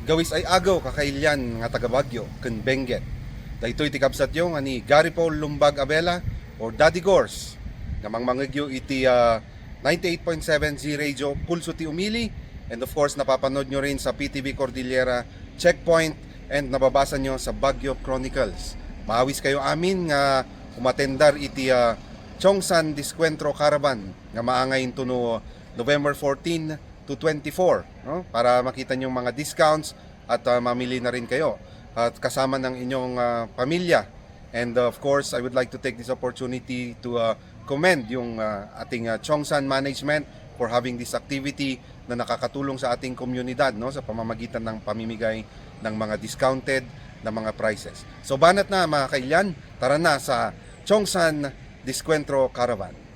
Gawis ay agaw kakailyan nga taga Baguio ken Benguet. Daytoy ti kabsat yo nga ni Gary Paul Lumbag Abela or Daddy Gors. Nga mangmangegyo iti 98.7 Z Radio Pulso ti Umili, and of course napapanood nyo rin sa PTV Cordillera Checkpoint, and nababasa nyo sa Baguio Chronicles. Maawis kayo amin nga umatendar iti Chongsan Diskwentro Caravan nga maangayin to no November 14 to 24, no? Para makita nyo mga discounts at mamili na rin kayo at kasama ng inyong pamilya. And of course, I would like to take this opportunity to commend yung ating Chongsan management for having this activity na nakakatulong sa ating komunidad, no, sa pamamagitan ng pamimigay ng mga discounted na mga prices. So banat na mga kailyan, tara na sa Chongsan Diskwentro Caravan.